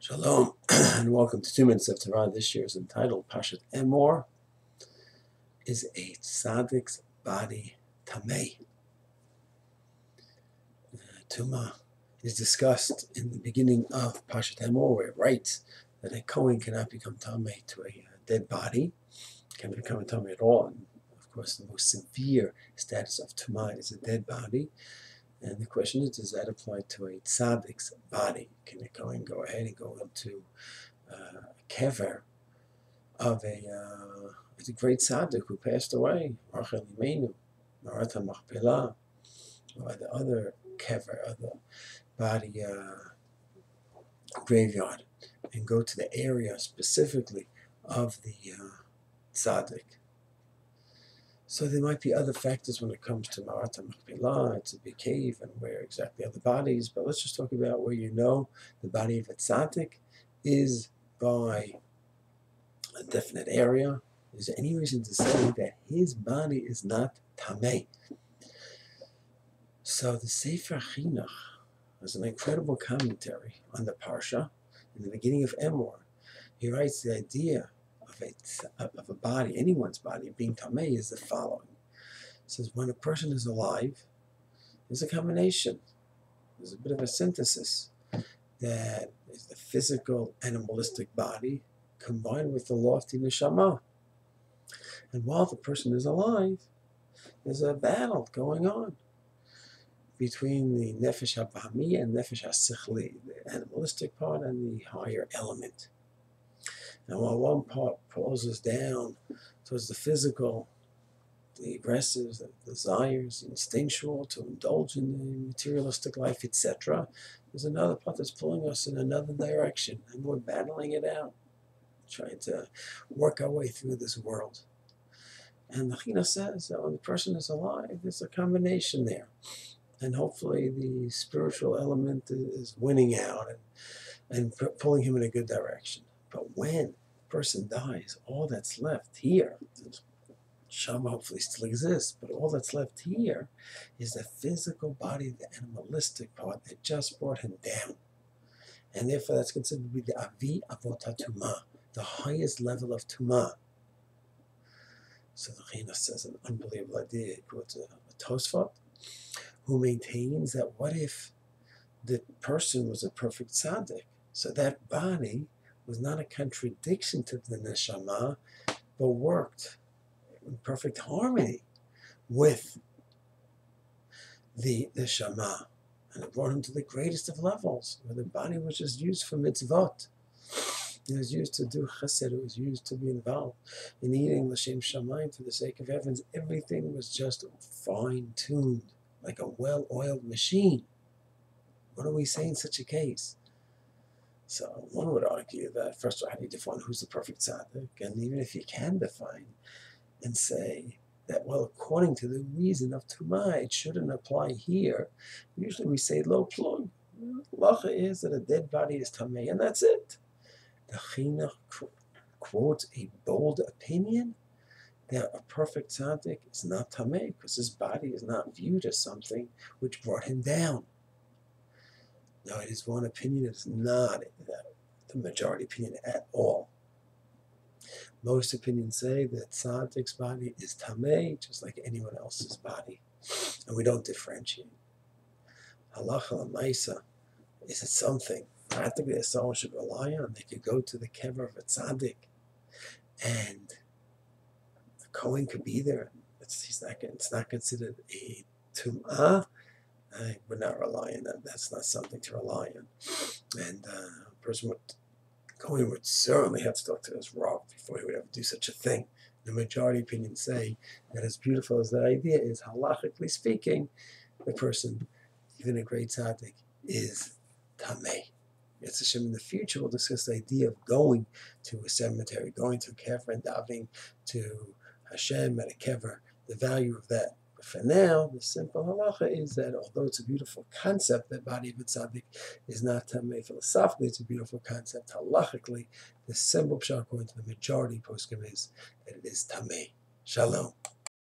Shalom, and welcome to 2 Minutes of Torah. This year is entitled Parsha Emor. Is a Zaddik's body Tamai? Tuma is discussed in the beginning of Parsha Emor, where it writes that a Kohen cannot become Tamai to a dead body, can't become a Tamai at all. And of course, the most severe status of Tuma is a dead body. And the question is, does that apply to a Zaddik's body? Can a Kohen go ahead and go into a kever of a great Zaddik who passed away, Rachel Imenu, Maratha Machpelah, or the other kever, other body graveyard, and go to the area specifically of the Zaddik? So there might be other factors when it comes to Maratha Machpelah. It's a big cave, and where exactly are the bodies. But let's just talk about where the body of a Zaddik is by a definite area. Is there any reason to say that his body is not Tamei? So the Sefer Chinuch has an incredible commentary on the Parsha. In the beginning of Emor, he writes the idea of a body, anyone's body, being Tamei is the following. He says, when a person is alive, there's a combination. There's a bit of a synthesis that is the physical, animalistic body combined with the lofty neshama. And while the person is alive, there's a battle going on between the nefesh habahami and nefesh hasichli, the animalistic part and the higher element. And while one part pulls us down towards the physical, the aggressive, the desires, the instinctual, to indulge in the materialistic life, etc., there's another part that's pulling us in another direction, and we're battling it out, trying to work our way through this world. And the Chinuch says that when the person is alive, there's a combination there. And hopefully the spiritual element is winning out and pulling him in a good direction. But when a person dies, all that's left here, Shama hopefully still exists, but all that's left here is the physical body, the animalistic part that just brought him down. And therefore that's considered to be the Avi Avot HaTumah, the highest level of Tumah. So the Chinuch says an unbelievable idea. He quotes a Tosfot who maintains that what if the person was a perfect tzaddik? So that body was not a contradiction to the neshama, but worked in perfect harmony with the neshama. And it brought him to the greatest of levels, where the body was just used for mitzvot. It was used to do chesed. It was used to be involved in eating l'shem shamayim for the sake of heavens. Everything was just fine-tuned, like a well-oiled machine. What do we say in such a case? So one would argue that, first of all, how do you define who's the perfect tzaddik? And even if you can define and say that, well, according to the reason of Tumah, it shouldn't apply here. Usually we say lo plug. Lacha is that a dead body is Tamei, and that's it. The Chinuch quotes a bold opinion that a perfect tzaddik is not Tamei, because his body is not viewed as something which brought him down. No, it is one opinion. It is not the majority opinion at all. Most opinions say that tzaddik's body is Tamei, just like anyone else's body, and we don't differentiate. Halacha l'maisa, is it something practically that someone should rely on? They could go to the kever of a tzaddik, and the Kohen could be there. It's not considered a tum'ah. We're not relying on that. That's not something to rely on. And Kohen would certainly have to talk to his Rav before he would ever do such a thing. The majority opinions say that as beautiful as that idea is, halachically speaking, the person, even a great tzaddik, is Tamei. It's a shame in the future we'll discuss the idea of going to a cemetery, going to a kever and davening to Hashem at a kever, the value of that. But for now, the simple halacha is that although it's a beautiful concept, that body of a tzaddik is not Tamei. Philosophically, it's a beautiful concept. Halachically, the simple pshat according to the majority poskim is that it is Tamei. Shalom.